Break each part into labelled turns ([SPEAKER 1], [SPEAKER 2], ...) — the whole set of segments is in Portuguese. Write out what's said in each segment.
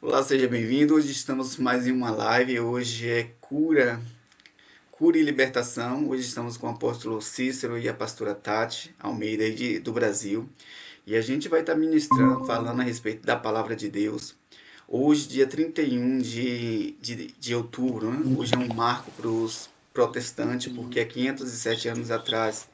[SPEAKER 1] Olá, seja bem-vindo. Hoje estamos mais em uma live. Hoje é cura e libertação. Hoje estamos com o apóstolo Cícero e a pastora Tati Almeida do Brasil. E a gente vai estar ministrando, falando a respeito da palavra de Deus. Hoje, dia 31 de outubro, né? Hoje é um marco para os protestantes, porque há 507 anos atrás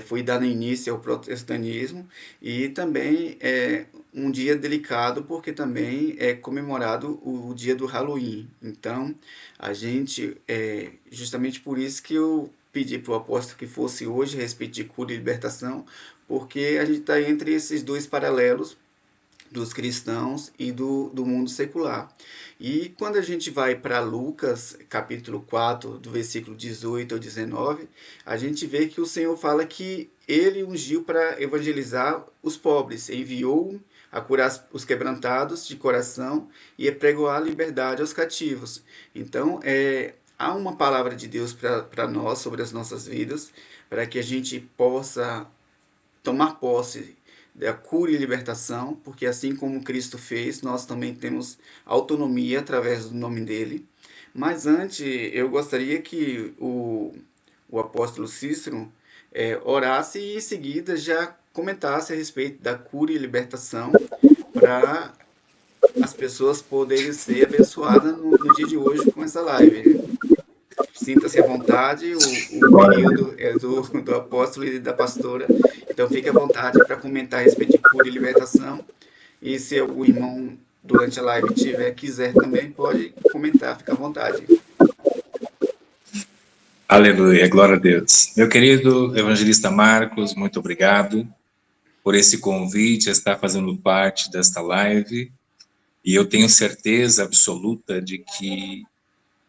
[SPEAKER 1] foi dado início ao protestantismo e também é um dia delicado porque também é comemorado o dia do Halloween. Então, a gente, justamente por isso que eu pedi para o apóstolo que fosse hoje a respeito de cura e libertação, porque a gente está entre esses dois paralelos dos cristãos e do mundo secular. E quando a gente vai para Lucas, capítulo 4, do versículo 18 ao 19, a gente vê que o Senhor fala que ele ungiu para evangelizar os pobres, enviou a curar os quebrantados de coração e a pregoar a liberdade aos cativos. Então, há uma palavra de Deus para nós sobre as nossas vidas, para que a gente possa tomar posse da cura e libertação, porque assim como Cristo fez, nós também temos autonomia através do nome dele. Mas antes, eu gostaria que o apóstolo Cícero orasse e em seguida já comentasse a respeito da cura e libertação para as pessoas poderem ser abençoadas no dia de hoje com essa live. Sinta-se à vontade, o período é do apóstolo e da pastora, então fique à vontade para comentar a respeito de cura e libertação. E se o irmão durante a live quiser também, pode comentar, fica à vontade.
[SPEAKER 2] Aleluia, glória a Deus. Meu querido evangelista Marcos, muito obrigado por esse convite a estar fazendo parte desta live. E eu tenho certeza absoluta de que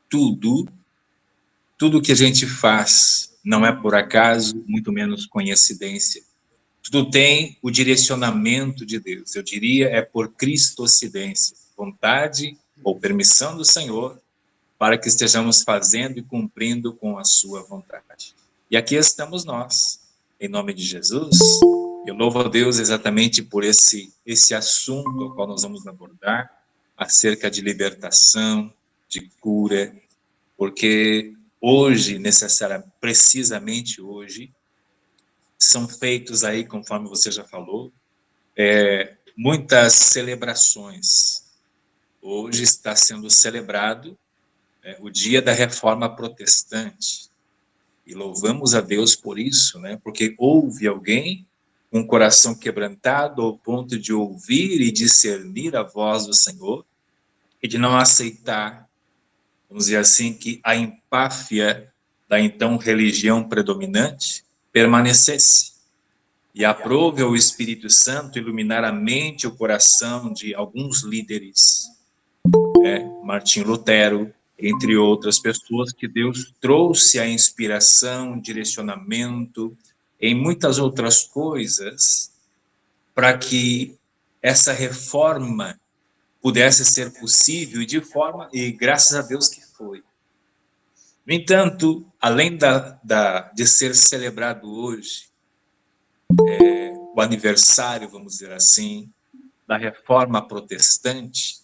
[SPEAKER 2] tudo que a gente faz não é por acaso, muito menos coincidência. Tudo tem o direcionamento de Deus. Eu diria é por cristocidência, vontade ou permissão do Senhor para que estejamos fazendo e cumprindo com a sua vontade. E aqui estamos nós, em nome de Jesus. Eu louvo a Deus exatamente por esse assunto ao qual nós vamos abordar, acerca de libertação, de cura, porque hoje, precisamente hoje, são feitos aí, conforme você já falou, muitas celebrações. Hoje está sendo celebrado o dia da Reforma Protestante. E louvamos a Deus por isso, né? Porque houve alguém com o coração quebrantado ao ponto de ouvir e discernir a voz do Senhor e de não aceitar, vamos dizer assim, que a empáfia da então religião predominante permanecesse. E aprove ao Espírito Santo iluminar a mente e o coração de alguns líderes, Martim Lutero, entre outras pessoas, que Deus trouxe a inspiração, direcionamento, em muitas outras coisas, para que essa reforma pudesse ser possível e graças a Deus que foi. No entanto, além de ser celebrado hoje, o aniversário, vamos dizer assim, da Reforma Protestante,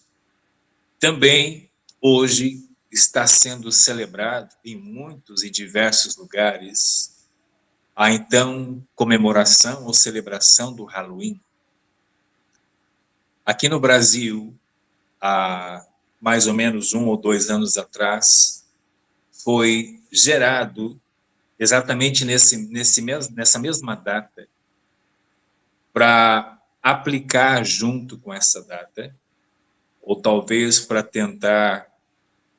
[SPEAKER 2] também hoje está sendo celebrado em muitos e diversos lugares a então comemoração ou celebração do Halloween. Aqui no Brasil, há mais ou menos 1 ou 2 anos atrás, foi gerado exatamente nessa mesma data, para aplicar junto com essa data, ou talvez para tentar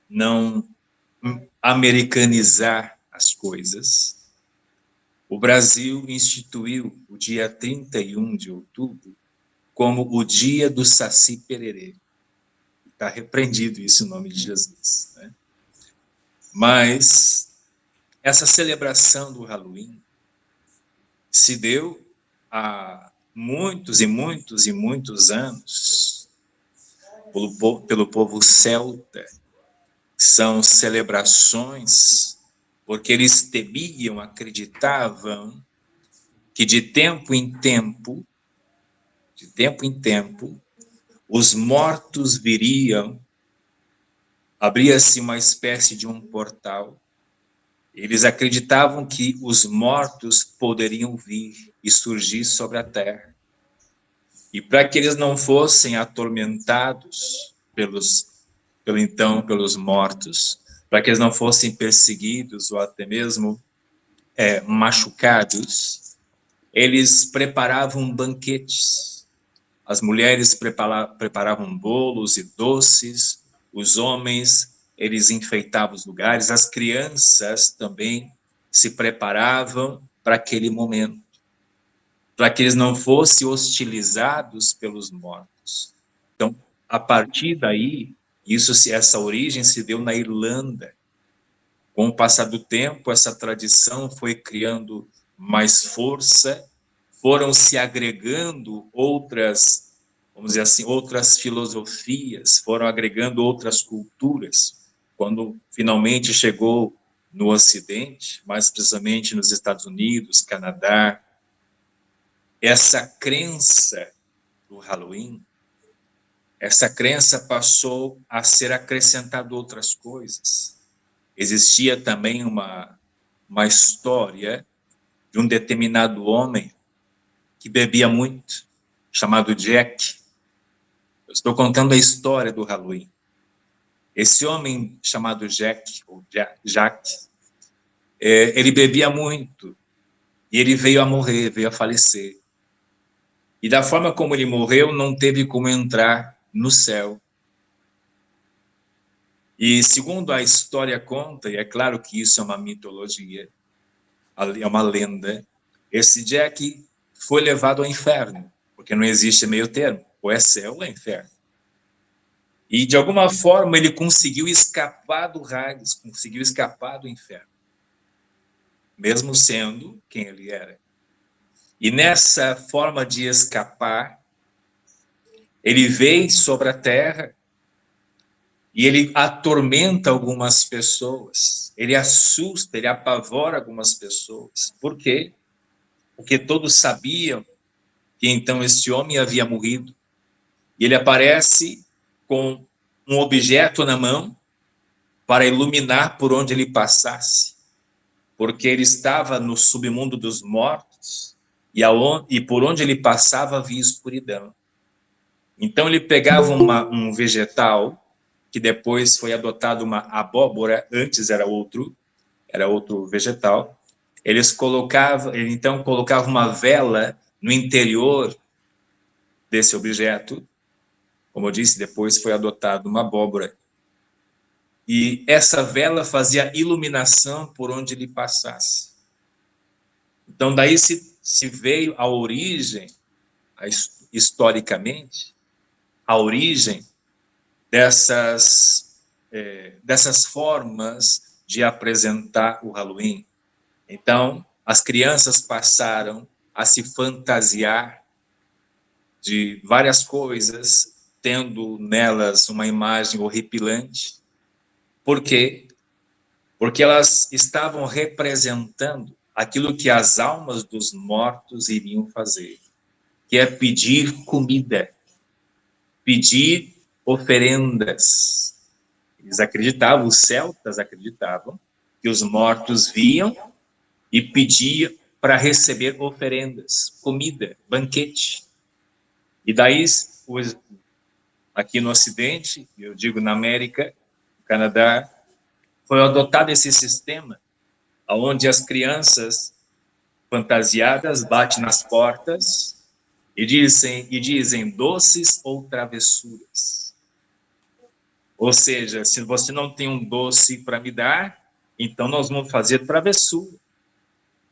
[SPEAKER 2] não americanizar as coisas, o Brasil instituiu o dia 31 de outubro como o dia do Saci Pererê. Está repreendido isso em nome de Jesus, né? Mas essa celebração do Halloween se deu há muitos e muitos e muitos anos pelo povo celta. São celebrações porque eles temiam, acreditavam que de tempo em tempo, os mortos viriam, abria-se uma espécie de um portal. Eles acreditavam que os mortos poderiam vir e surgir sobre a terra. E para que eles não fossem atormentados pelos mortos, para que eles não fossem perseguidos ou até mesmo machucados, eles preparavam banquetes. As mulheres preparavam bolos e doces, os homens, eles enfeitavam os lugares, as crianças também se preparavam para aquele momento, para que eles não fossem hostilizados pelos mortos. Então, a partir daí, essa origem se deu na Irlanda. Com o passar do tempo, essa tradição foi criando mais força, foram se agregando outras, vamos dizer assim, outras filosofias, foram agregando outras culturas. Quando finalmente chegou no Ocidente, mais precisamente nos Estados Unidos, Canadá, essa crença do Halloween, essa crença passou a ser acrescentada outras coisas. Existia também uma história de um determinado homem que bebia muito, chamado Jack. Eu estou contando a história do Halloween. Esse homem chamado Jack, ou Jack, ele bebia muito, e ele veio a morrer, veio a falecer. E da forma como ele morreu, não teve como entrar no céu. E segundo a história conta, e é claro que isso é uma mitologia, é uma lenda, esse Jack foi levado ao inferno, porque não existe meio termo, ou é céu ou é inferno. E de alguma forma ele conseguiu escapar do Hades, conseguiu escapar do inferno, mesmo sendo quem ele era. E nessa forma de escapar, ele veio sobre a terra e ele atormenta algumas pessoas, ele assusta, ele apavora algumas pessoas. Por quê? Porque todos sabiam que então esse homem havia morrido. E ele aparece com um objeto na mão para iluminar por onde ele passasse, porque ele estava no submundo dos mortos e por onde ele passava havia escuridão. Então ele pegava um vegetal, que depois foi adotado uma abóbora, antes era outro vegetal. Ele então colocava uma vela no interior desse objeto. Como eu disse, depois foi adotado uma abóbora. E essa vela fazia iluminação por onde ele passasse. Então, daí se veio a origem, historicamente, a origem dessas formas de apresentar o Halloween. Então, as crianças passaram a se fantasiar de várias coisas, tendo nelas uma imagem horripilante. Por quê? Porque elas estavam representando aquilo que as almas dos mortos iriam fazer, que é pedir comida, pedir oferendas. Eles acreditavam, os celtas acreditavam, que os mortos vinham e pediam para receber oferendas, comida, banquete. E daí, aqui no Ocidente, eu digo na América, no Canadá, foi adotado esse sistema, onde as crianças fantasiadas batem nas portas e dizem doces ou travessuras. Ou seja, se você não tem um doce para me dar, então nós vamos fazer travessura.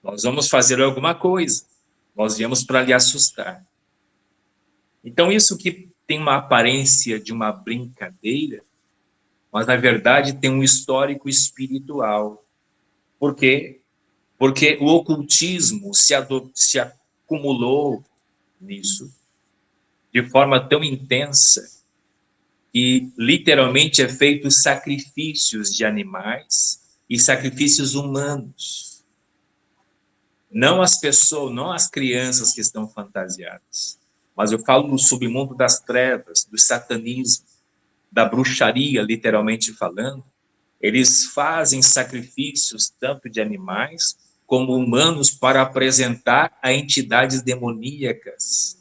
[SPEAKER 2] Nós vamos fazer alguma coisa. Nós viemos para lhe assustar. Então, isso que tem uma aparência de uma brincadeira, mas, na verdade, tem um histórico espiritual. Por quê? Porque o ocultismo se acumulou nisso de forma tão intensa que, literalmente, é feito sacrifícios de animais e sacrifícios humanos. Não as pessoas, não as crianças que estão fantasiadas. mas eu falo do submundo das trevas, do satanismo, da bruxaria, literalmente falando. Eles fazem sacrifícios tanto de animais como humanos para apresentar a entidades demoníacas,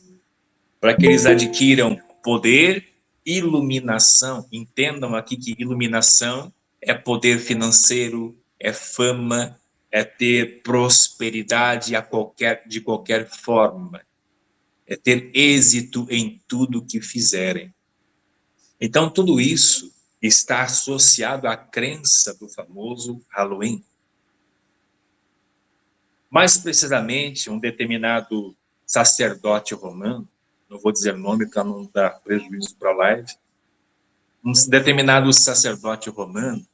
[SPEAKER 2] para que eles adquiram poder, iluminação. Entendam aqui que iluminação é poder financeiro, é fama, é ter prosperidade de qualquer forma, é ter êxito em tudo que fizerem. Então, tudo isso está associado à crença do famoso Halloween. Mais precisamente, um determinado sacerdote romano, não vou dizer nome para não dar prejuízo para a live, um determinado sacerdote romano,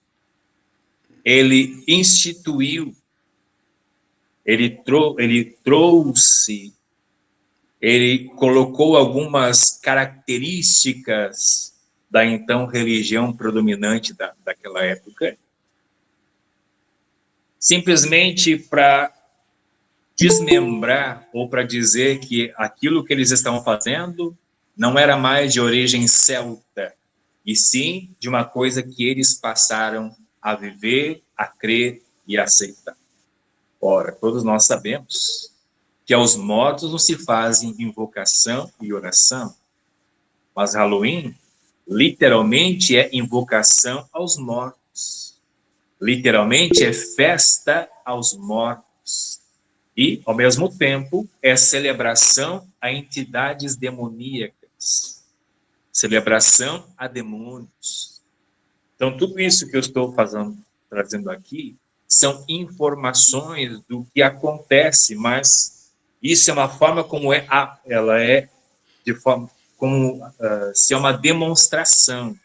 [SPEAKER 2] ele instituiu, ele trouxe, ele colocou algumas características da então religião predominante daquela época, simplesmente para desmembrar ou para dizer que aquilo que eles estavam fazendo não era mais de origem celta, e sim de uma coisa que eles passaram a viver, a crer e a aceitar. Ora, todos nós sabemos que aos mortos não se fazem invocação e oração, mas Halloween literalmente é invocação aos mortos. Literalmente é festa aos mortos. E, ao mesmo tempo, é celebração a entidades demoníacas. Celebração a demônios. Então, tudo isso que eu estou trazendo aqui, são informações do que acontece, mas isso é uma forma como ela é, de forma como se é uma demonstração.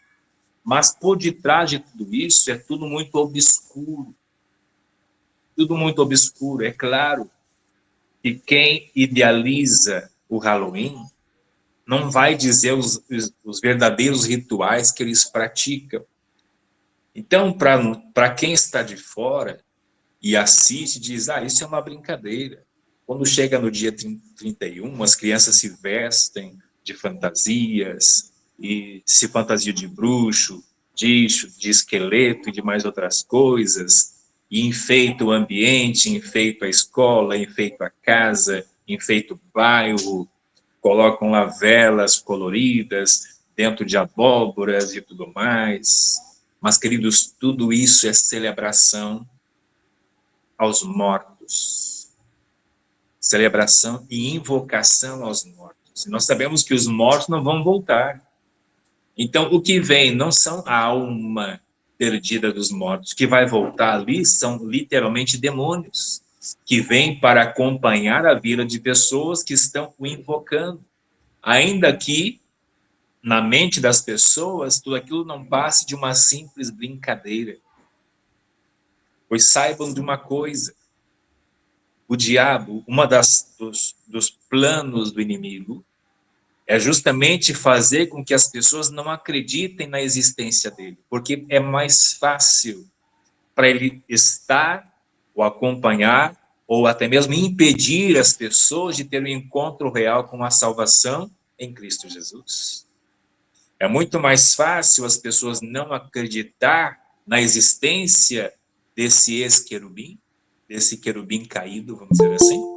[SPEAKER 2] Mas por detrás de tudo isso é tudo muito obscuro. Tudo muito obscuro. É claro que quem idealiza o Halloween não vai dizer os verdadeiros rituais que eles praticam. Então, para quem está de fora e assiste, diz, isso é uma brincadeira. Quando chega no dia 31, as crianças se vestem de fantasias, e se fantasiam de bruxo, de esqueleto e de mais outras coisas, e enfeita o ambiente, enfeita a escola, enfeita a casa, enfeita o bairro, colocam lá velas coloridas dentro de abóboras e tudo mais. Mas, queridos, tudo isso é celebração aos mortos. Celebração e invocação aos mortos. E nós sabemos que os mortos não vão voltar. Então, o que vem não são a alma perdida dos mortos. O que vai voltar ali são literalmente demônios, que vêm para acompanhar a vida de pessoas que estão o invocando. Ainda que, na mente das pessoas, tudo aquilo não passe de uma simples brincadeira. Pois saibam de uma coisa, o diabo, dos planos do inimigo, é justamente fazer com que as pessoas não acreditem na existência dele, porque é mais fácil para ele estar, ou acompanhar, ou até mesmo impedir as pessoas de ter um encontro real com a salvação em Cristo Jesus. É muito mais fácil as pessoas não acreditar na existência desse ex-querubim, desse querubim caído, vamos dizer assim.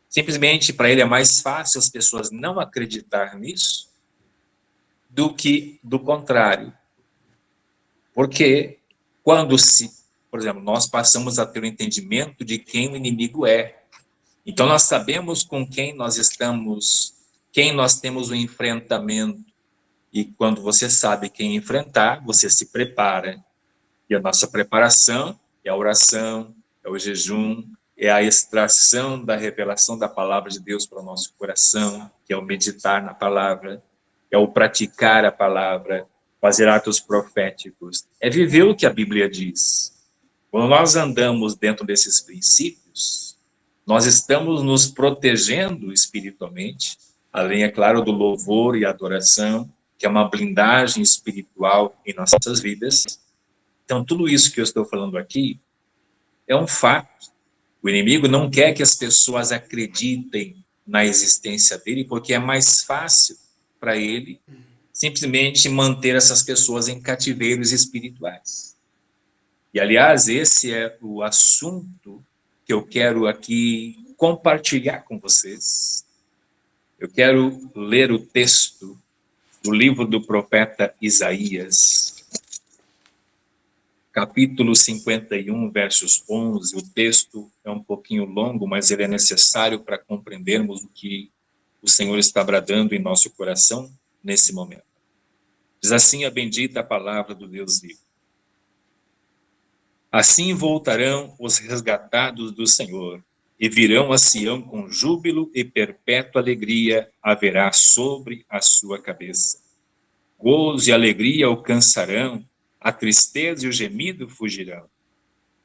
[SPEAKER 2] Simplesmente, para ele é mais fácil as pessoas não acreditar nisso do que do contrário. Porque por exemplo, nós passamos a ter o entendimento de quem o inimigo é. Então, nós sabemos com quem nós temos o enfrentamento. E quando você sabe quem enfrentar, você se prepara. E a nossa preparação é a oração, é o jejum, é a extração da revelação da palavra de Deus para o nosso coração, que é o meditar na palavra, é o praticar a palavra, fazer atos proféticos, é viver o que a Bíblia diz. Quando nós andamos dentro desses princípios, nós estamos nos protegendo espiritualmente, além, é claro, do louvor e adoração, que é uma blindagem espiritual em nossas vidas. Então, tudo isso que eu estou falando aqui é um fato. O inimigo não quer que as pessoas acreditem na existência dele, porque é mais fácil para ele simplesmente manter essas pessoas em cativeiros espirituais. E, aliás, esse é o assunto que eu quero aqui compartilhar com vocês. Eu quero ler o texto do livro do profeta Isaías, capítulo 51, versos 11. O texto é um pouquinho longo, mas ele é necessário para compreendermos o que o Senhor está bradando em nosso coração nesse momento. Diz assim a bendita palavra do Deus vivo. Assim voltarão os resgatados do Senhor, e virão a Sião com júbilo, e perpétua alegria haverá sobre a sua cabeça. Gozo e alegria alcançarão, a tristeza e o gemido fugirão.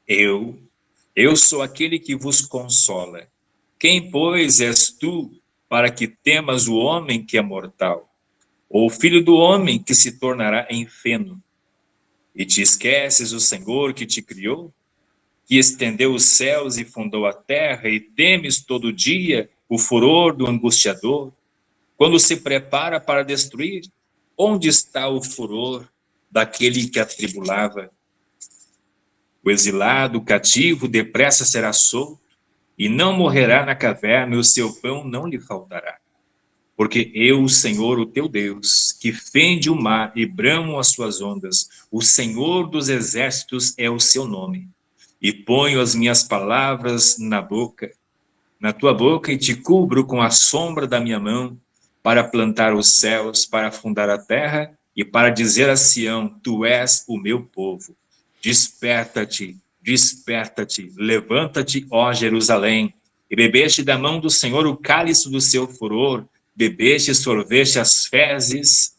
[SPEAKER 2] Eu sou aquele que vos consola. Quem, pois, és tu, para que temas o homem que é mortal, ou o filho do homem que se tornará em feno? E te esqueces o Senhor que te criou, que estendeu os céus e fundou a terra, e temes todo dia o furor do angustiador, quando se prepara para destruir? Onde está o furor daquele que atribulava? O exilado, o cativo, depressa será solto, e não morrerá na caverna, e o seu pão não lhe faltará. Porque eu, o Senhor, o teu Deus, que fende o mar e bramo as suas ondas, o Senhor dos exércitos é o seu nome. E ponho as minhas palavras na tua boca, e te cubro com a sombra da minha mão, para plantar os céus, para fundar a terra, e para dizer a Sião, tu és o meu povo. Desperta-te, desperta-te, levanta-te, ó Jerusalém, e bebeste da mão do Senhor o cálice do seu furor, bebeste e sorveste as fezes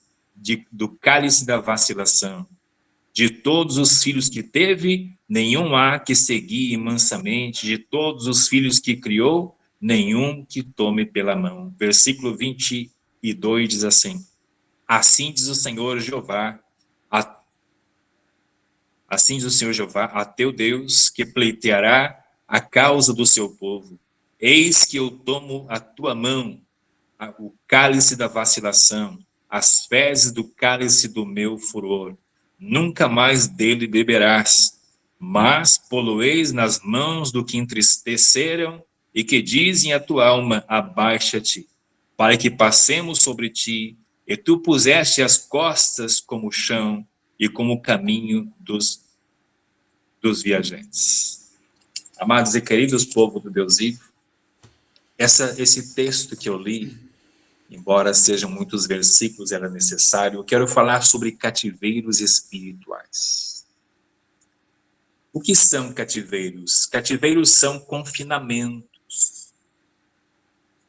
[SPEAKER 2] do cálice da vacilação. De todos os filhos que teve, nenhum há que seguir mansamente, de todos os filhos que criou, nenhum que tome pela mão. Versículo 22 diz assim: Assim diz o Senhor Jeová, a teu Deus, que pleiteará a causa do seu povo. Eis que eu tomo a tua mão, o cálice da vacilação, as fezes do cálice do meu furor. Nunca mais dele beberás, mas poloeis nas mãos do que entristeceram e que dizem a tua alma, abaixa-te, para que passemos sobre ti, e tu puseste as costas como o chão e como o caminho dos viajantes. Amados e queridos povo do Deus vivo, esse texto que eu li, embora sejam muitos versículos, era necessário, eu quero falar sobre cativeiros espirituais. O que são cativeiros? Cativeiros são confinamentos.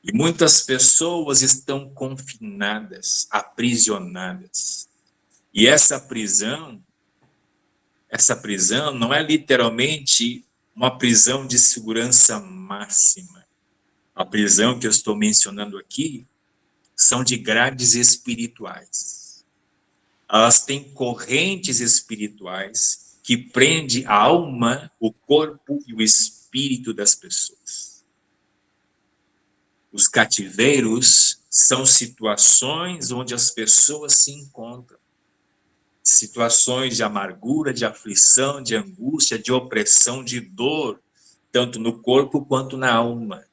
[SPEAKER 2] E muitas pessoas estão confinadas, aprisionadas. E essa prisão não é literalmente uma prisão de segurança máxima. A prisão que eu estou mencionando aqui são de grades espirituais. Elas têm correntes espirituais que prendem a alma, o corpo e o espírito das pessoas. Os cativeiros são situações onde as pessoas se encontram. Situações de amargura, de aflição, de angústia, de opressão, de dor, tanto no corpo quanto na alma.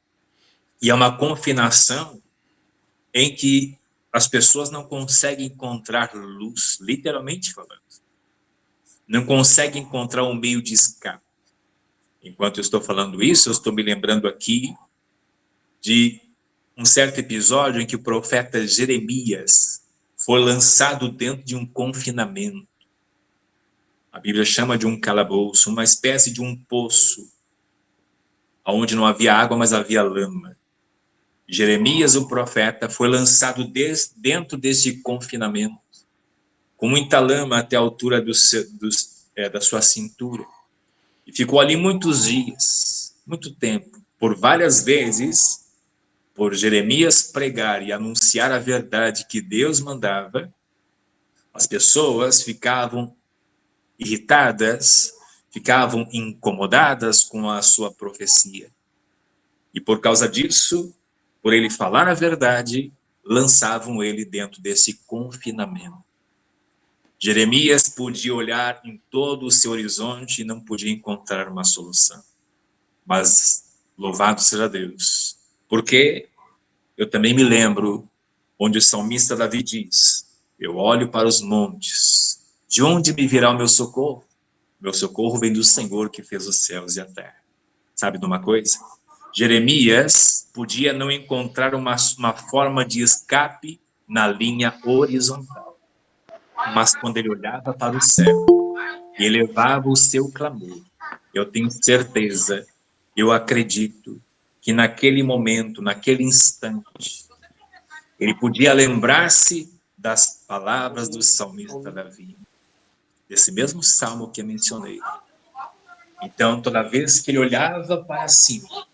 [SPEAKER 2] E é uma confinação em que as pessoas não conseguem encontrar luz, literalmente falando. Não conseguem encontrar um meio de escape. Enquanto eu estou falando isso, eu estou me lembrando aqui de um certo episódio em que o profeta Jeremias foi lançado dentro de um confinamento. A Bíblia chama de um calabouço, uma espécie de um poço, onde não havia água, mas havia lama. Jeremias, o profeta, foi lançado dentro desse confinamento, com muita lama até a altura da sua cintura. E ficou ali muitos dias, muito tempo, por várias vezes, por Jeremias pregar e anunciar a verdade que Deus mandava, as pessoas ficavam irritadas, ficavam incomodadas com a sua profecia. E por causa disso, por ele falar a verdade, lançavam ele dentro desse confinamento. Jeremias podia olhar em todo o seu horizonte e não podia encontrar uma solução. Mas louvado seja Deus, porque eu também me lembro onde o salmista Davi diz: eu olho para os montes, de onde me virá o meu socorro? Meu socorro vem do Senhor que fez os céus e a terra. Sabe de uma coisa? Jeremias podia não encontrar uma forma de escape na linha horizontal, mas quando ele olhava para o céu e elevava o seu clamor, eu tenho certeza, eu acredito, que naquele momento, naquele instante, ele podia lembrar-se das palavras do salmista Davi, desse mesmo salmo que eu mencionei. Então, toda vez que ele olhava para cima,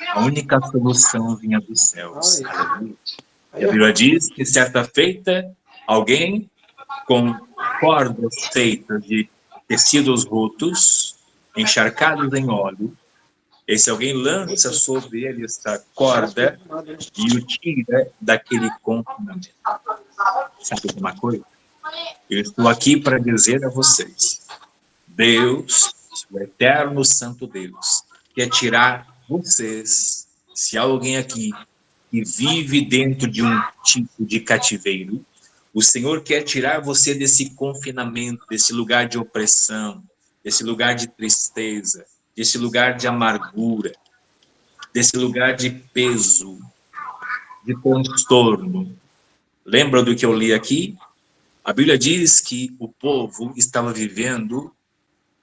[SPEAKER 2] a única solução vinha dos céus. Aleluia. E a Bíblia diz que, certa feita, alguém com cordas feitas de tecidos rotos, encharcados em óleo, esse alguém lança sobre ele essa corda e o tira daquele confinamento. Sabe de uma coisa? Eu estou aqui para dizer a vocês, Deus, o eterno santo Deus, quer tirar vocês, se há alguém aqui que vive dentro de um tipo de cativeiro, o Senhor quer tirar você desse confinamento, desse lugar de opressão, desse lugar de tristeza, desse lugar de amargura, desse lugar de peso, de transtorno. Lembra do que eu li aqui? A Bíblia diz que o povo estava vivendo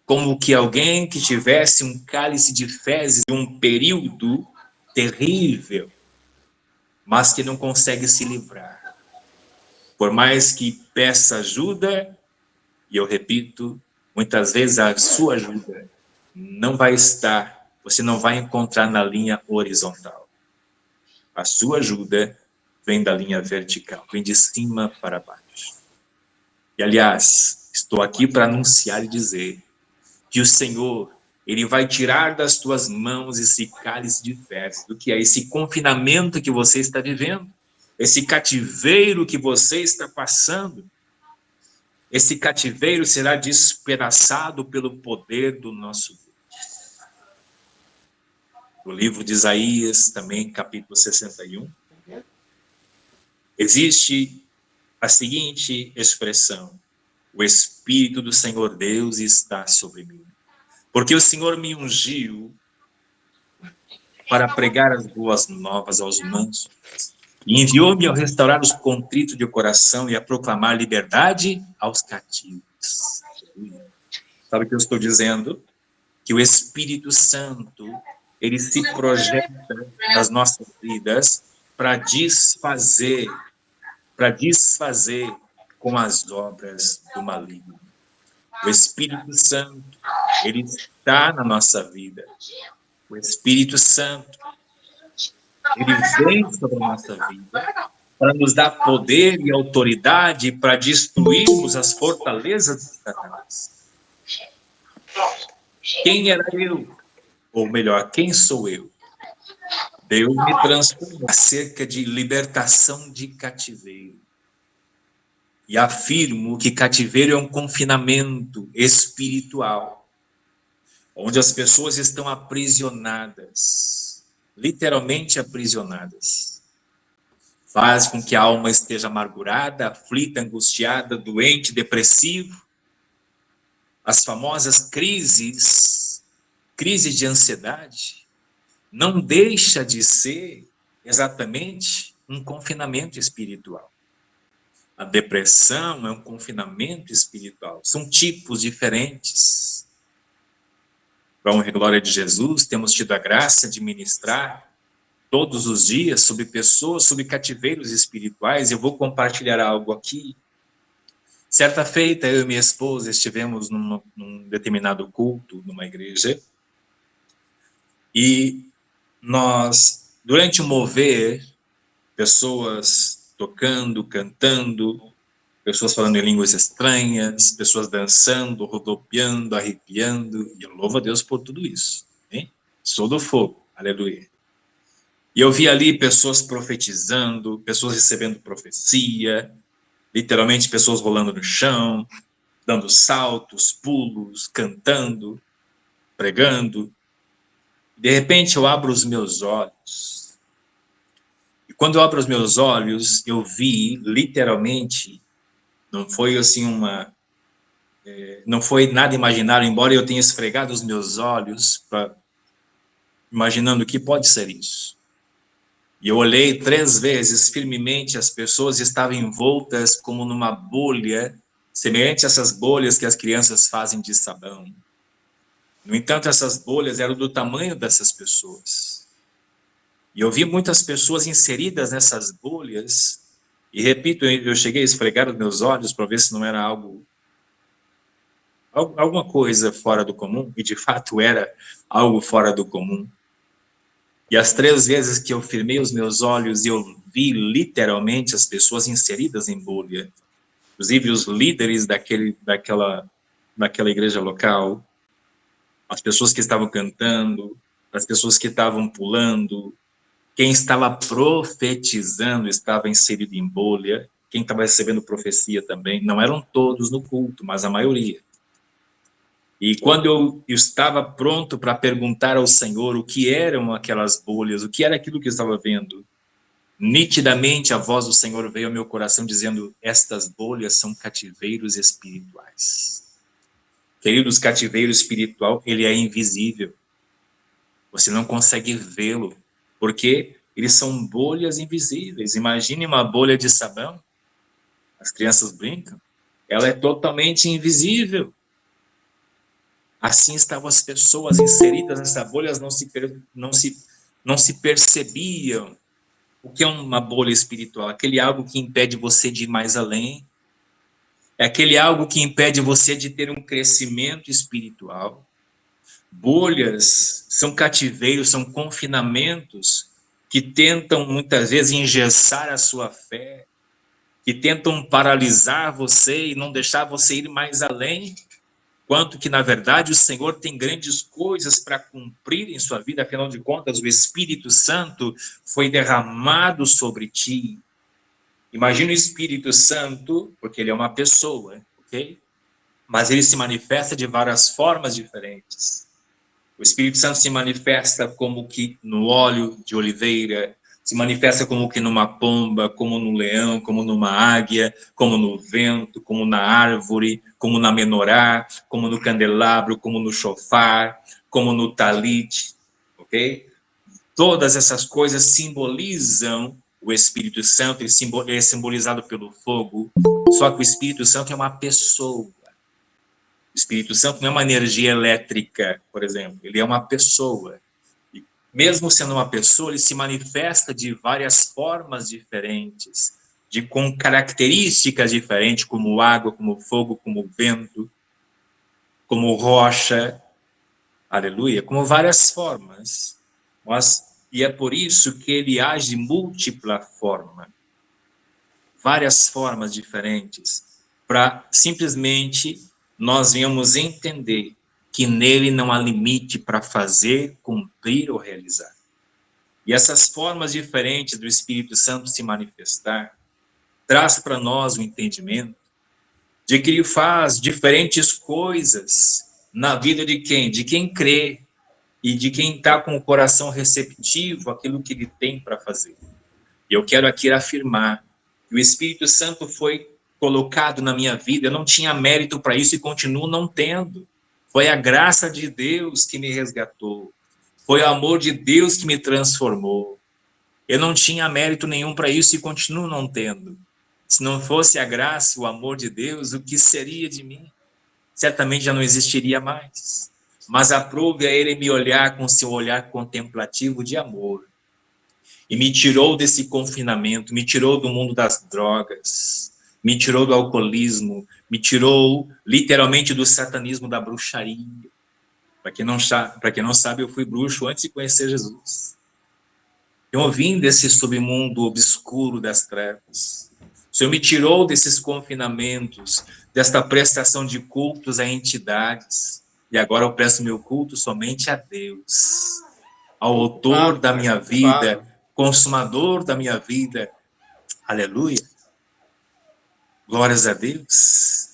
[SPEAKER 2] como que alguém que tivesse um cálice de fezes de um período terrível, mas que não consegue se livrar. Por mais que peça ajuda, e eu repito, muitas vezes a sua ajuda não vai estar, você não vai encontrar na linha horizontal. A sua ajuda vem da linha vertical, vem de cima para baixo. E, aliás, estou aqui para anunciar e dizer que o Senhor, Ele vai tirar das tuas mãos esse cálice de fezes, do que é esse confinamento que você está vivendo, esse cativeiro que você está passando. Esse cativeiro será despedaçado pelo poder do nosso Deus. No livro de Isaías, também, capítulo 61, existe a seguinte expressão: o Espírito do Senhor Deus está sobre mim, porque o Senhor me ungiu para pregar as boas novas aos mansos, e enviou-me a restaurar os contritos de coração e a proclamar liberdade aos cativos. Sabe o que eu estou dizendo? Que o Espírito Santo, ele se projeta nas nossas vidas para desfazer com as obras do maligno. O Espírito Santo, ele está na nossa vida. O Espírito Santo, ele vem sobre a nossa vida para nos dar poder e autoridade para destruirmos as fortalezas de Satanás. Quem era eu? Ou melhor, quem sou eu? Deus me transformou acerca de libertação de cativeiro. E afirmo que cativeiro é um confinamento espiritual, onde as pessoas estão aprisionadas, literalmente aprisionadas. Faz com que a alma esteja amargurada, aflita, angustiada, doente, depressivo. As famosas crises de ansiedade, não deixa de ser exatamente um confinamento espiritual. A depressão é um confinamento espiritual. São tipos diferentes. Para a honra e glória de Jesus, temos tido a graça de ministrar todos os dias sobre pessoas, sobre cativeiros espirituais. Eu vou compartilhar algo aqui. Certa feita, eu e minha esposa estivemos num determinado culto, numa igreja, e nós, durante o mover, pessoas tocando, cantando, pessoas falando em línguas estranhas, pessoas dançando, rodopiando, arrepiando, e eu louvo a Deus por tudo isso. Hein? Sou do fogo, aleluia. E eu vi ali pessoas profetizando, pessoas recebendo profecia, literalmente pessoas rolando no chão, dando saltos, pulos, cantando, pregando. De repente eu abro os meus olhos. E quando eu abro os meus olhos, eu vi literalmente, não foi assim não foi nada imaginário, embora eu tenha esfregado os meus olhos, imaginando o que pode ser isso. E eu olhei 3 vezes firmemente, as pessoas estavam envoltas como numa bolha, semelhante a essas bolhas que as crianças fazem de sabão. No entanto, essas bolhas eram do tamanho dessas pessoas. E eu vi muitas pessoas inseridas nessas bolhas, e repito, eu cheguei a esfregar os meus olhos para ver se não era alguma coisa fora do comum, e de fato era algo fora do comum. E as 3 vezes que eu firmei os meus olhos, eu vi literalmente as pessoas inseridas em bolha. Inclusive os líderes daquela igreja local, as pessoas que estavam cantando, as pessoas que estavam pulando, quem estava profetizando estava inserido em bolha, quem estava recebendo profecia também. Não eram todos no culto, mas a maioria. E quando eu estava pronto para perguntar ao Senhor o que eram aquelas bolhas, o que era aquilo que eu estava vendo, nitidamente a voz do Senhor veio ao meu coração dizendo: estas bolhas são cativeiros espirituais. Queridos, cativeiro espiritual, ele é invisível. Você não consegue vê-lo, porque eles são bolhas invisíveis. Imagine uma bolha de sabão, as crianças brincam, ela é totalmente invisível. Assim estavam as pessoas inseridas nessa bolha, elas não se percebiam. O que é uma bolha espiritual? Aquele algo que impede você de ir mais além. É aquele algo que impede você de ter um crescimento espiritual. Bolhas são cativeiros, são confinamentos que tentam muitas vezes engessar a sua fé, que tentam paralisar você e não deixar você ir mais além. Quanto que, na verdade, o Senhor tem grandes coisas para cumprir em sua vida, afinal de contas, o Espírito Santo foi derramado sobre ti. Imagina o Espírito Santo, porque ele é uma pessoa, ok? Mas ele se manifesta de várias formas diferentes. O Espírito Santo se manifesta como que no óleo de oliveira, se manifesta como que numa pomba, como no leão, como numa águia, como no vento, como na árvore, como na menorá, como no candelabro, como no shofar, como no talit, ok? Todas essas coisas simbolizam o Espírito Santo, ele é simbolizado pelo fogo, só que o Espírito Santo é uma pessoa. O Espírito Santo não é uma energia elétrica, por exemplo, ele é uma pessoa. E mesmo sendo uma pessoa, ele se manifesta de várias formas diferentes, com características diferentes, como água, como fogo, como vento, como rocha, aleluia, como várias formas. E é por isso que ele age de múltipla forma, várias formas diferentes, para simplesmente nós venhamos entender que nele não há limite para fazer, cumprir ou realizar. E essas formas diferentes do Espírito Santo se manifestar, traz para nós o entendimento de que ele faz diferentes coisas na vida de quem? De quem crê e de quem está com o coração receptivo àquilo que ele tem para fazer. E eu quero aqui afirmar que o Espírito Santo foi colocado na minha vida, eu não tinha mérito para isso e continuo não tendo. Foi a graça de Deus que me resgatou. Foi o amor de Deus que me transformou. Eu não tinha mérito nenhum para isso e continuo não tendo. Se não fosse a graça, o amor de Deus, o que seria de mim? Certamente já não existiria mais. Mas aprove a ele me olhar com seu olhar contemplativo de amor. E me tirou desse confinamento, me tirou do mundo das drogas, me tirou do alcoolismo, me tirou literalmente do satanismo, da bruxaria. Para quem não sabe, eu fui bruxo antes de conhecer Jesus. Eu vim desse submundo obscuro das trevas. O Senhor me tirou desses confinamentos, desta prestação de cultos a entidades. E agora eu presto meu culto somente a Deus, ao autor da minha vida, consumador da minha vida. Aleluia. Glórias a Deus.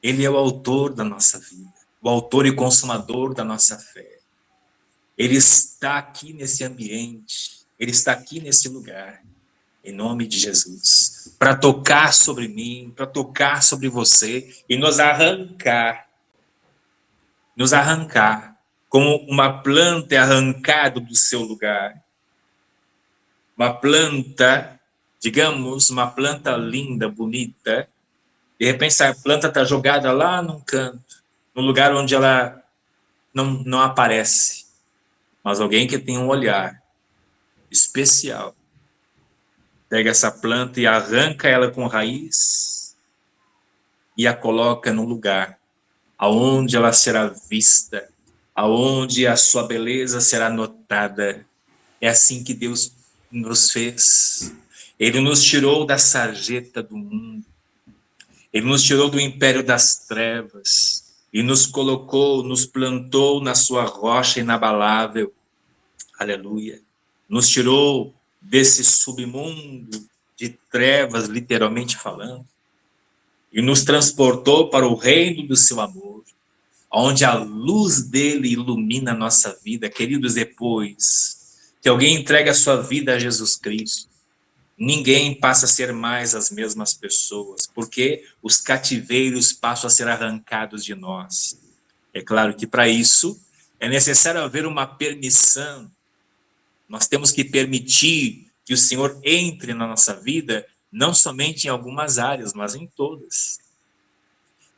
[SPEAKER 2] Ele é o autor da nossa vida, o autor e consumador da nossa fé. Ele está aqui nesse ambiente, ele está aqui nesse lugar, em nome de Jesus, para tocar sobre mim, para tocar sobre você e nos arrancar, como uma planta é arrancada do seu lugar. Uma planta, digamos, uma planta linda, bonita, de repente a planta está jogada lá num canto, no lugar onde ela não aparece. Mas alguém que tem um olhar especial pega essa planta e arranca ela com raiz e a coloca no lugar aonde ela será vista, aonde a sua beleza será notada. É assim que Deus nos fez. Ele nos tirou da sarjeta do mundo. Ele nos tirou do império das trevas e nos colocou, nos plantou na sua rocha inabalável. Aleluia. Nos tirou desse submundo de trevas, literalmente falando, e nos transportou para o reino do seu amor, onde a luz dele ilumina a nossa vida. Queridos, depois que alguém entrega a sua vida a Jesus Cristo, ninguém passa a ser mais as mesmas pessoas, porque os cativeiros passam a ser arrancados de nós. É claro que para isso é necessário haver uma permissão. Nós temos que permitir que o Senhor entre na nossa vida, não somente em algumas áreas, mas em todas.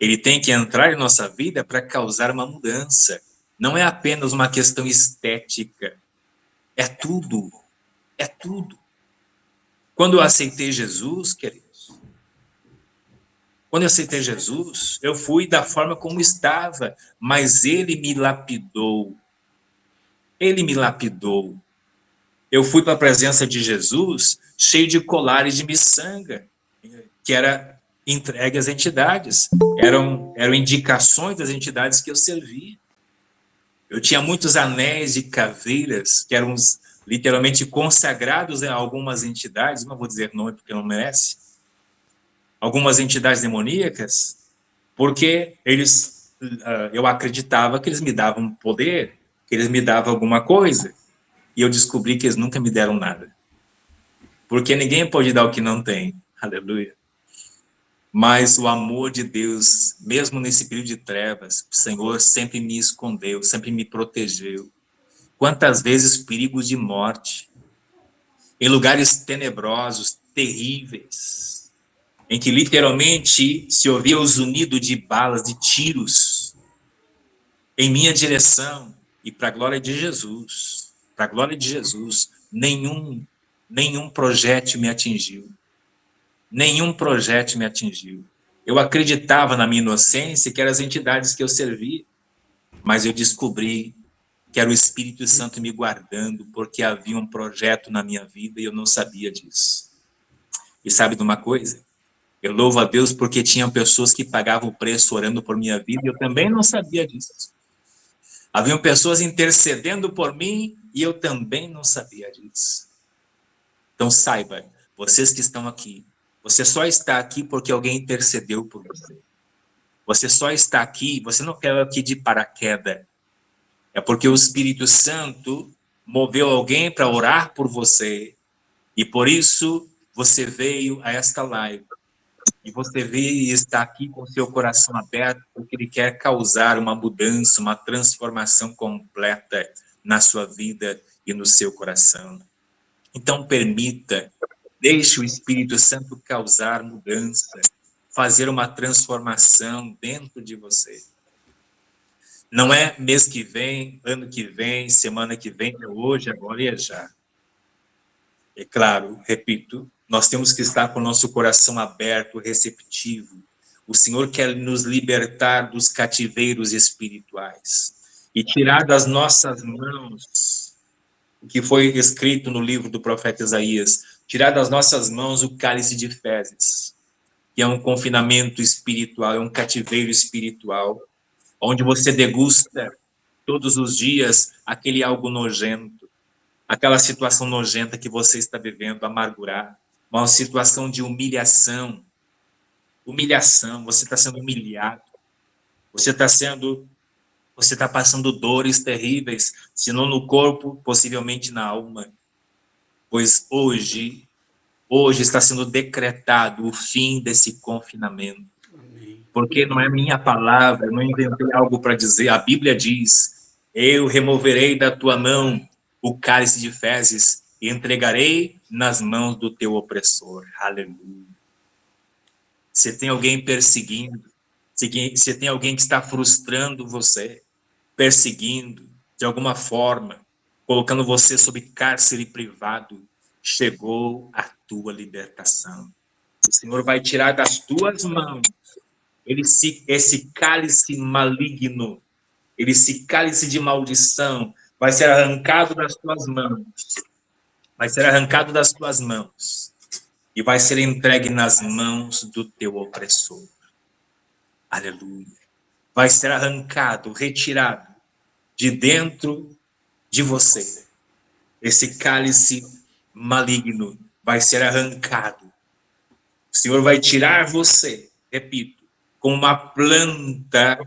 [SPEAKER 2] Ele tem que entrar em nossa vida para causar uma mudança. Não é apenas uma questão estética. É tudo. É tudo. Quando eu aceitei Jesus, queridos, quando eu aceitei Jesus, eu fui da forma como estava, mas Ele me lapidou. Ele me lapidou. Eu fui para a presença de Jesus cheio de colares de miçanga, que era entregue às entidades. Eram indicações das entidades que eu servia. Eu tinha muitos anéis de caveiras, que eram literalmente consagrados a algumas entidades, não vou dizer nome porque não merece, algumas entidades demoníacas, porque eu acreditava que eles me davam poder, que eles me davam alguma coisa, e eu descobri que eles nunca me deram nada. Porque ninguém pode dar o que não tem. Aleluia. Mas o amor de Deus, mesmo nesse período de trevas, o Senhor sempre me escondeu, sempre me protegeu. Quantas vezes perigos de morte, em lugares tenebrosos, terríveis, em que literalmente se ouvia o zunido de balas, de tiros, em minha direção, e para a glória de Jesus, nenhum projétil me atingiu. Nenhum projétil me atingiu. Eu acreditava na minha inocência, que eram as entidades que eu servia, mas eu descobri que era o Espírito Santo me guardando, porque havia um projeto na minha vida e eu não sabia disso. E sabe de uma coisa? Eu louvo a Deus porque tinham pessoas que pagavam o preço orando por minha vida e eu também não sabia disso. Haviam pessoas intercedendo por mim e eu também não sabia disso. Então saiba, vocês que estão aqui, você só está aqui porque alguém intercedeu por você. Você só está aqui, você não caiu aqui de paraquedas. É porque o Espírito Santo moveu alguém para orar por você. E por isso você veio a esta live. E você veio e está aqui com seu coração aberto, porque ele quer causar uma mudança, uma transformação completa na sua vida e no seu coração. Então permita, deixe o Espírito Santo causar mudança, fazer uma transformação dentro de você. Não é mês que vem, ano que vem, semana que vem, é hoje, agora e é já. É claro, repito, nós temos que estar com o nosso coração aberto, receptivo. O Senhor quer nos libertar dos cativeiros espirituais e tirar das nossas mãos o que foi escrito no livro do profeta Isaías, tirar das nossas mãos o cálice de fezes, que é um confinamento espiritual, é um cativeiro espiritual, onde você degusta todos os dias aquele algo nojento. aquela situação nojenta que você está vivendo, amargurado, uma situação de humilhação, você está sendo humilhado, você está passando dores terríveis, se não no corpo, possivelmente na alma, pois hoje está sendo decretado o fim desse confinamento.
[SPEAKER 1] Amém.
[SPEAKER 2] Porque não é minha palavra, eu não inventei algo para dizer, a Bíblia diz, eu removerei da tua mão o cálice de fezes e entregarei nas mãos do teu opressor. Aleluia. Se tem alguém perseguindo, se tem alguém que está frustrando você, perseguindo, de alguma forma, colocando você sob cárcere privado, chegou a tua libertação. O Senhor vai tirar das tuas mãos esse cálice maligno, esse cálice de maldição, vai ser arrancado das tuas mãos. Vai ser arrancado das tuas mãos e vai ser entregue nas mãos do teu opressor. Aleluia. Vai ser arrancado, retirado de dentro de você. Esse cálice maligno vai ser arrancado. O Senhor vai tirar você, repito, como uma planta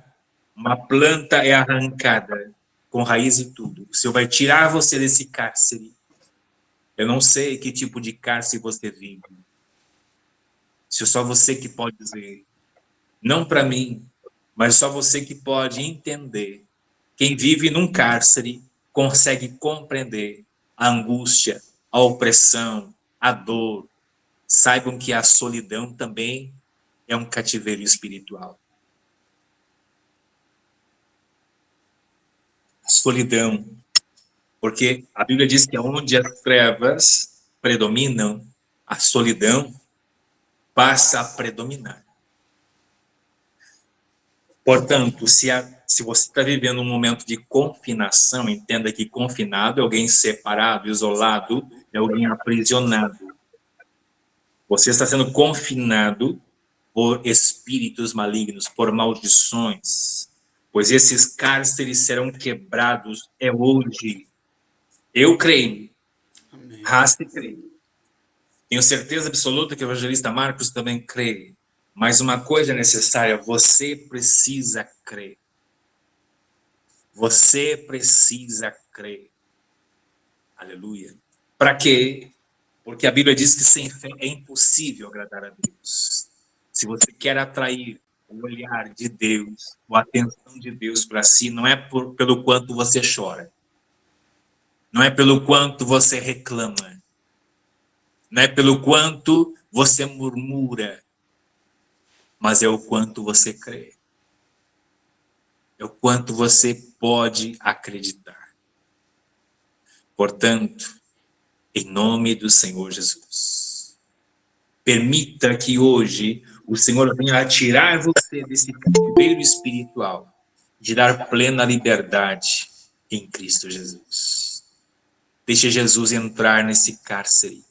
[SPEAKER 2] é arrancada, com raiz e tudo. O Senhor vai tirar você desse cárcere. Eu não sei que tipo de cárcere você vive. Se é só você que pode dizer. Não para mim, mas só você que pode entender. Quem vive num cárcere consegue compreender a angústia, a opressão, a dor. Saibam que a solidão também é um cativeiro espiritual. A solidão, porque a Bíblia diz que onde as trevas predominam, a solidão passa a predominar. Portanto, se você está vivendo um momento de confinação, entenda que confinado é alguém separado, isolado, é alguém aprisionado. Você está sendo confinado por espíritos malignos, por maldições, pois esses cárceres serão quebrados hoje. Eu creio, Rasta creio. Tenho certeza absoluta que o evangelista Marcos também crê. Mas uma coisa é necessária, você precisa crer. Você precisa crer. Aleluia. Para quê? Porque a Bíblia diz que sem fé é impossível agradar a Deus. Se você quer atrair o olhar de Deus, a atenção de Deus para si, não é pelo quanto você chora. Não é pelo quanto você reclama. Não é pelo quanto você murmura. Mas é o quanto você crê. É o quanto você pode acreditar. Portanto, em nome do Senhor Jesus, permita que hoje o Senhor venha tirar você desse cativeiro espiritual, de dar plena liberdade em Cristo Jesus. Deixe Jesus entrar nesse cárcere.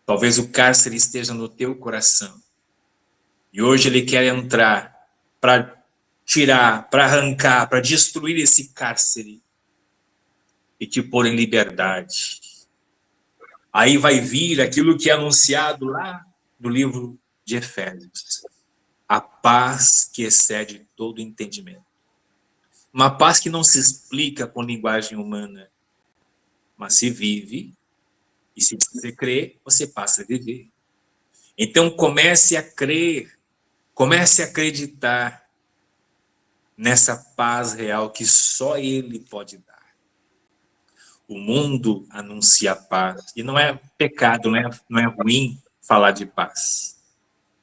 [SPEAKER 2] Talvez o cárcere esteja no teu coração. E hoje ele quer entrar para tirar, para arrancar, para destruir esse cárcere e te pôr em liberdade. Aí vai vir aquilo que é anunciado lá no livro de Efésios. A paz que excede todo entendimento. Uma paz que não se explica com linguagem humana, mas se vive, e se você crê, você passa a viver. Então comece a crer, comece a acreditar nessa paz real que só Ele pode dar. O mundo anuncia paz, e não é pecado, não é ruim falar de paz.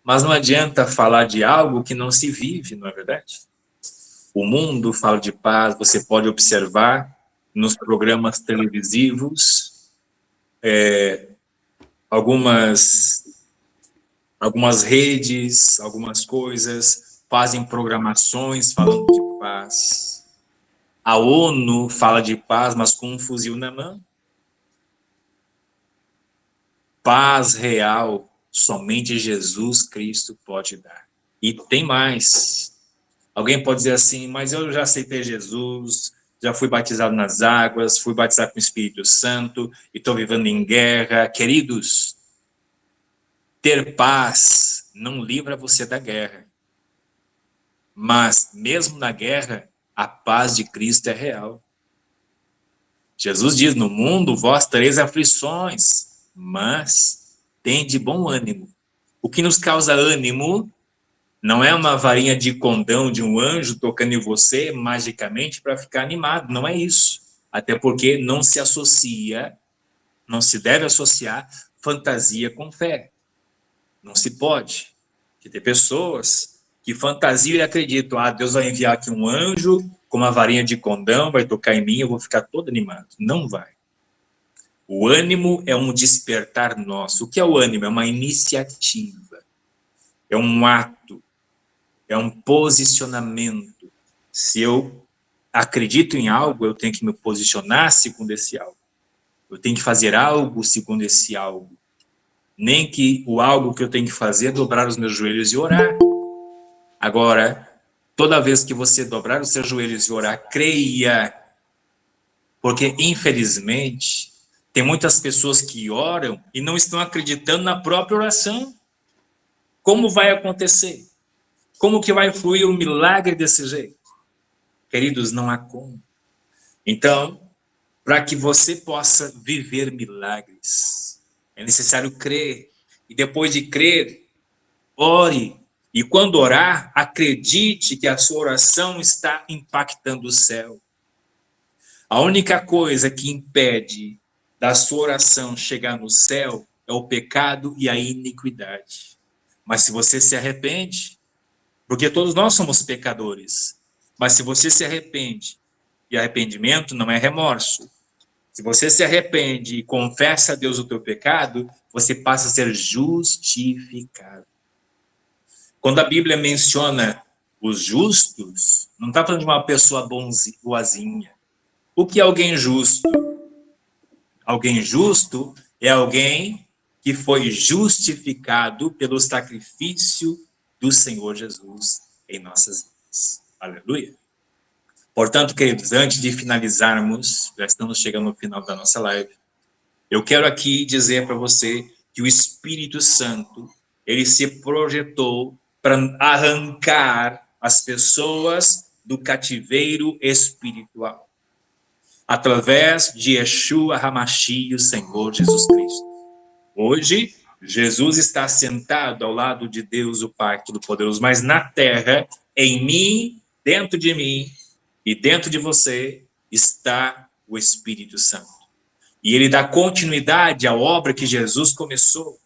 [SPEAKER 2] Mas não adianta falar de algo que não se vive, não é verdade? O mundo fala de paz, você pode observar nos programas televisivos, algumas redes, algumas coisas fazem programações falando de paz. A ONU fala de paz, mas com um fuzil na mão. Paz real, somente Jesus Cristo pode dar. E tem mais. Alguém pode dizer assim, mas eu já aceitei Jesus, já fui batizado nas águas, fui batizado com o Espírito Santo e estou vivendo em guerra. Queridos, ter paz não livra você da guerra. Mas, mesmo na guerra, a paz de Cristo é real. Jesus diz, no mundo vós tereis aflições, mas tende bom ânimo. O que nos causa ânimo não é uma varinha de condão de um anjo tocando em você magicamente para ficar animado, não é isso. Até porque não se associa, não se deve associar fantasia com fé. Não se pode. Porque tem pessoas que fantasiam e acreditam, Deus vai enviar aqui um anjo com uma varinha de condão, vai tocar em mim, eu vou ficar todo animado. Não vai. O ânimo é um despertar nosso. O que é o ânimo? É uma iniciativa. É um ato. É um posicionamento. Se eu acredito em algo, eu tenho que me posicionar segundo esse algo. Eu tenho que fazer algo segundo esse algo. Nem que o algo que eu tenho que fazer é dobrar os meus joelhos e orar. Agora, toda vez que você dobrar os seus joelhos e orar, creia. Porque, infelizmente, tem muitas pessoas que oram e não estão acreditando na própria oração. Como vai acontecer? Como que vai fluir um milagre desse jeito? Queridos, não há como. Então, para que você possa viver milagres, é necessário crer. E depois de crer, ore. E quando orar, acredite que a sua oração está impactando o céu. A única coisa que impede da sua oração chegar no céu é o pecado e a iniquidade. Mas se você se arrepende, porque todos nós somos pecadores, mas se você se arrepende, e arrependimento não é remorso, se você se arrepende e confessa a Deus o teu pecado, você passa a ser justificado. Quando a Bíblia menciona os justos, não está falando de uma pessoa boazinha. O que é alguém justo? Alguém justo é alguém que foi justificado pelo sacrifício do Senhor Jesus em nossas vidas. Aleluia. Portanto, queridos, antes de finalizarmos, já estamos chegando no final da nossa live, eu quero aqui dizer para você que o Espírito Santo, ele se projetou para arrancar as pessoas do cativeiro espiritual, através de Yeshua HaMashiach, o Senhor Jesus Cristo. Hoje, Jesus está sentado ao lado de Deus, o Pai Todo-Poderoso, mas na terra, em mim, dentro de mim e dentro de você, está o Espírito Santo. E ele dá continuidade à obra que Jesus começou.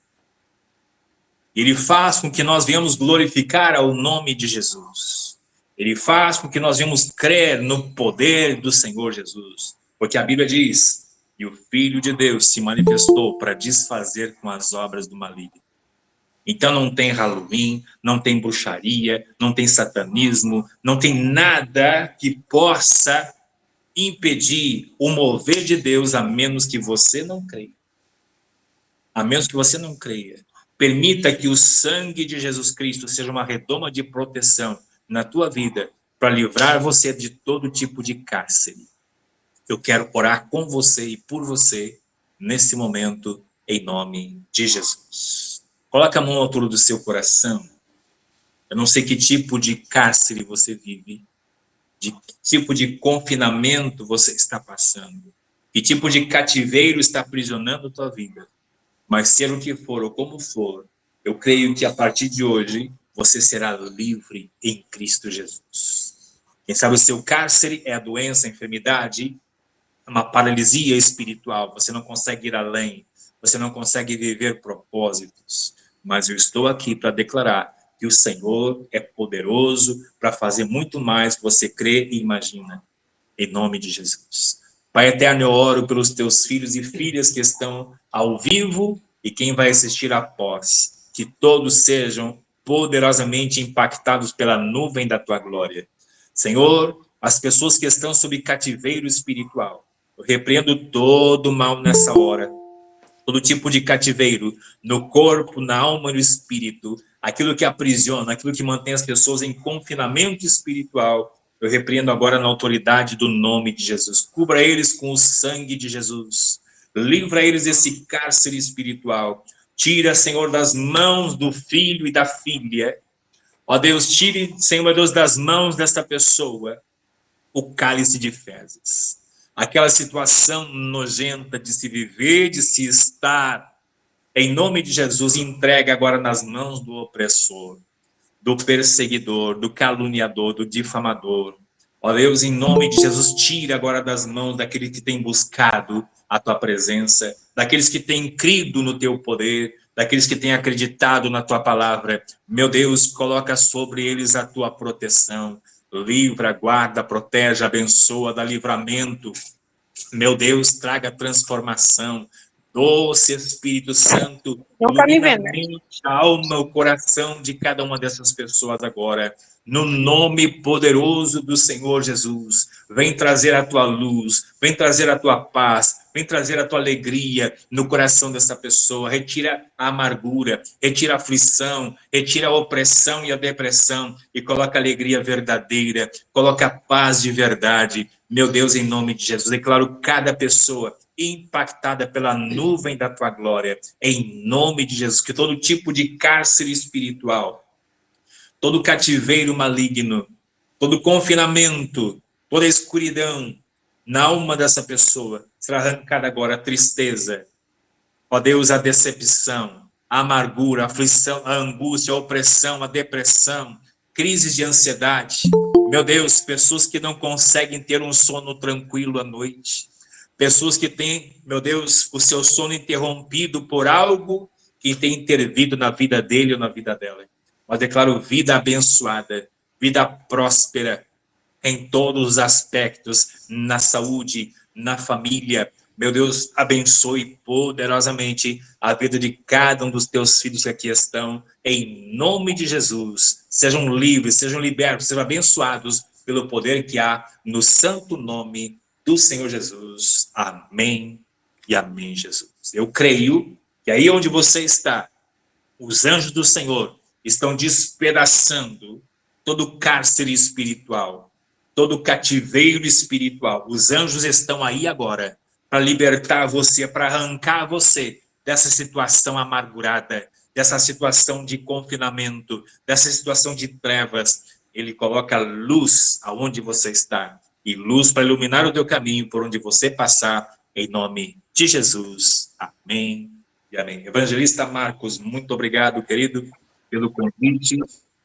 [SPEAKER 2] Ele faz com que nós venhamos glorificar ao nome de Jesus. Ele faz com que nós venhamos crer no poder do Senhor Jesus. Porque a Bíblia diz, e o Filho de Deus se manifestou para desfazer com as obras do maligno. Então não tem Halloween, não tem bruxaria, não tem satanismo, não tem nada que possa impedir o mover de Deus, a menos que você não creia. A menos que você não creia. Permita que o sangue de Jesus Cristo seja uma redoma de proteção na tua vida, para livrar você de todo tipo de cárcere. Eu quero orar com você e por você, nesse momento, em nome de Jesus. Coloca a mão ao altura do seu coração. Eu não sei que tipo de cárcere você vive, de que tipo de confinamento você está passando, que tipo de cativeiro está aprisionando a tua vida. Mas seja o que for ou como for, eu creio que a partir de hoje você será livre em Cristo Jesus. Quem sabe o seu cárcere é a doença, a enfermidade, uma paralisia espiritual. Você não consegue ir além, você não consegue viver propósitos. Mas eu estou aqui para declarar que o Senhor é poderoso para fazer muito mais que você crê e imagina. Em nome de Jesus. Pai eterno, eu oro pelos teus filhos e filhas que estão ao vivo e quem vai assistir após. Que todos sejam poderosamente impactados pela nuvem da tua glória. Senhor, as pessoas que estão sob cativeiro espiritual, eu repreendo todo mal nessa hora. Todo tipo de cativeiro no corpo, na alma e no espírito. Aquilo que aprisiona, aquilo que mantém as pessoas em confinamento espiritual. Eu repreendo agora na autoridade do nome de Jesus. Cubra eles com o sangue de Jesus. Livra eles desse cárcere espiritual. Tira, Senhor, das mãos do filho e da filha. Ó Deus, tire, Senhor, meu Deus, das mãos desta pessoa o cálice de fezes. Aquela situação nojenta de se viver, de se estar. Em nome de Jesus, entrega agora nas mãos do opressor, do perseguidor, do caluniador, do difamador. Ó Deus, em nome de Jesus, tira agora das mãos daqueles que têm buscado a tua presença, daqueles que têm crido no teu poder, daqueles que têm acreditado na tua palavra. Meu Deus, coloca sobre eles a tua proteção. Livra, guarda, protege, abençoa, dá livramento. Meu Deus, traga transformação. Doce Espírito Santo, ilumina a mente, a alma, o coração de cada uma dessas pessoas agora. No nome poderoso do Senhor Jesus, vem trazer a tua luz, vem trazer a tua paz, vem trazer a tua alegria no coração dessa pessoa. Retira a amargura, retira a aflição, retira a opressão e a depressão e coloca a alegria verdadeira, coloca a paz de verdade. Meu Deus, em nome de Jesus, declaro cada pessoa impactada pela nuvem da tua glória, em nome de Jesus, que todo tipo de cárcere espiritual, todo cativeiro maligno, todo confinamento, toda escuridão na alma dessa pessoa será arrancada agora. A tristeza, ó Deus, a decepção, a amargura, a aflição, a angústia, a opressão, a depressão, crises de ansiedade. Meu Deus, pessoas que não conseguem ter um sono tranquilo à noite, pessoas que têm, meu Deus, o seu sono interrompido por algo que tem intervido na vida dele ou na vida dela. Mas declaro vida abençoada, vida próspera em todos os aspectos, na saúde, na família. Meu Deus, abençoe poderosamente a vida de cada um dos teus filhos que aqui estão, em nome de Jesus. Sejam livres, sejam libertos, sejam abençoados pelo poder que há no santo nome do Senhor Jesus. Amém e amém, Jesus. Eu creio que aí onde você está, os anjos do Senhor estão despedaçando todo cárcere espiritual, todo cativeiro espiritual. Os anjos estão aí agora para libertar você, para arrancar você dessa situação amargurada, dessa situação de confinamento, dessa situação de trevas. Ele coloca luz aonde você está e luz para iluminar o teu caminho por onde você passar, em nome de Jesus. Amém e amém. Evangelista Marcos, muito obrigado, querido, pelo convite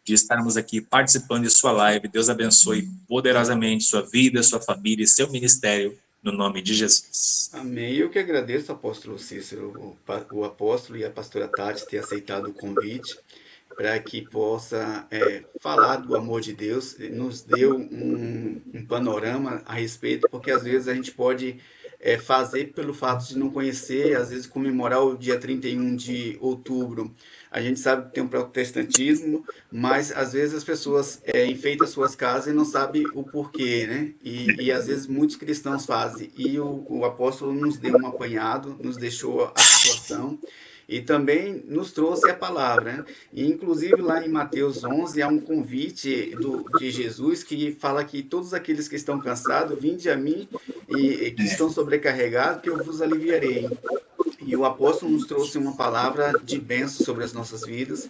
[SPEAKER 2] de estarmos aqui participando de sua live. Deus abençoe poderosamente sua vida, sua família e seu ministério, no nome de Jesus.
[SPEAKER 1] Amém. Eu que agradeço, apóstolo Cícero, o apóstolo e a pastora Tati ter aceitado o convite para que possa falar do amor de Deus. Nos deu um panorama a respeito, porque às vezes a gente pode fazer pelo fato de não conhecer, às vezes comemorar o dia 31 de outubro. A gente sabe que tem um protestantismo, mas às vezes as pessoas enfeitam suas casas e não sabem o porquê, né? E às vezes muitos cristãos fazem. E o apóstolo nos deu um apanhado, nos deixou a situação e também nos trouxe a palavra, né? E, inclusive, lá em Mateus 11, há um convite de Jesus que fala que todos aqueles que estão cansados, vinde a mim e que estão sobrecarregados, que eu vos aliviarei. E o apóstolo nos trouxe uma palavra de bênção sobre as nossas vidas,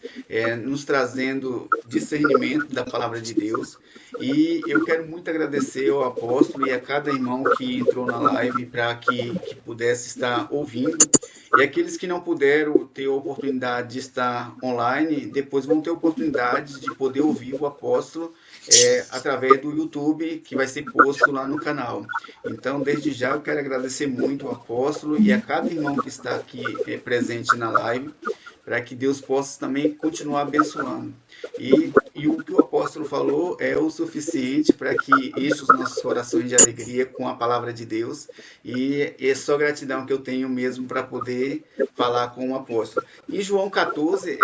[SPEAKER 1] nos trazendo discernimento da palavra de Deus. E eu quero muito agradecer ao apóstolo e a cada irmão que entrou na live para que pudesse estar ouvindo. E aqueles que não puderam ter a oportunidade de estar online, depois vão ter a oportunidade de poder ouvir o apóstolo através do YouTube, que vai ser posto lá no canal. Então, desde já, eu quero agradecer muito ao apóstolo e a cada irmão que está aqui presente na live, para que Deus possa também continuar abençoando. E o que o apóstolo falou é o suficiente para que enche os nossos corações de alegria com a palavra de Deus. E é só gratidão que eu tenho mesmo para poder falar com o apóstolo. E João 14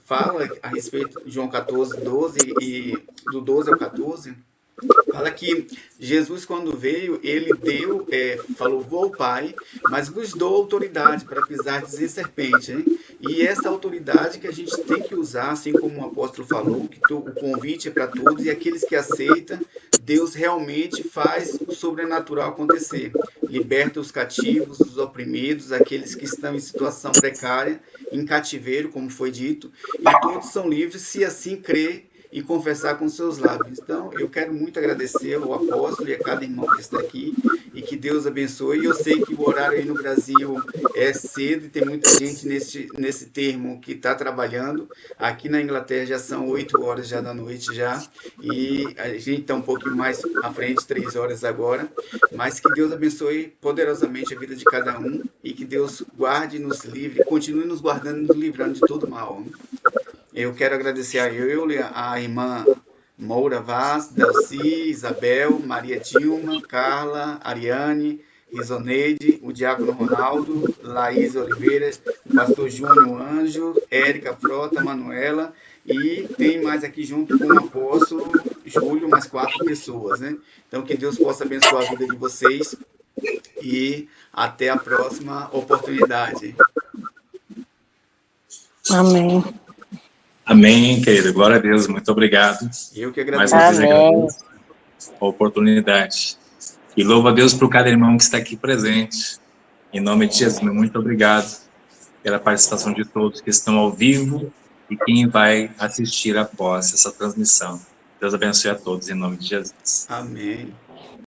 [SPEAKER 1] fala a respeito de João 14, 12 e do 12 ao 14. Fala que Jesus, quando veio, ele deu, falou, vou ao Pai, mas nos dou autoridade para pisar em serpente, hein? E essa autoridade que a gente tem que usar, assim como o apóstolo falou, que o convite é para todos, e aqueles que aceitam, Deus realmente faz o sobrenatural acontecer. Liberta os cativos, os oprimidos, aqueles que estão em situação precária, em cativeiro, como foi dito, e todos são livres se assim crer e confessar com seus lábios. Então, eu quero muito agradecer ao apóstolo e a cada irmão que está aqui, e que Deus abençoe. E eu sei que o horário aí no Brasil é cedo, e tem muita gente nesse termo que está trabalhando. Aqui na Inglaterra já são 8 horas já da noite já, e a gente está um pouquinho mais à frente, 3 horas agora, mas que Deus abençoe poderosamente a vida de cada um, e que Deus guarde e nos livre, continue nos guardando e nos livrando de todo mal. Eu quero agradecer a irmã Moura Vaz, Delci, Isabel, Maria Dilma, Carla, Ariane, Risoneide, o diácono Ronaldo, Laís Oliveira, o pastor Júnior Anjo, Érica Frota, Manuela, e tem mais aqui junto com o apóstolo Júlio, mais 4 pessoas, né? Então, que Deus possa abençoar a vida de vocês e até a próxima oportunidade.
[SPEAKER 3] Amém.
[SPEAKER 2] Amém, querido. Glória a Deus. Muito obrigado.
[SPEAKER 1] Eu que agradeço.
[SPEAKER 2] Mais uma vez agradeço a oportunidade. E louvo a Deus por cada irmão que está aqui presente. Em nome de Jesus, muito obrigado pela participação de todos que estão ao vivo e quem vai assistir após essa transmissão. Deus abençoe a todos, em nome de Jesus.
[SPEAKER 1] Amém.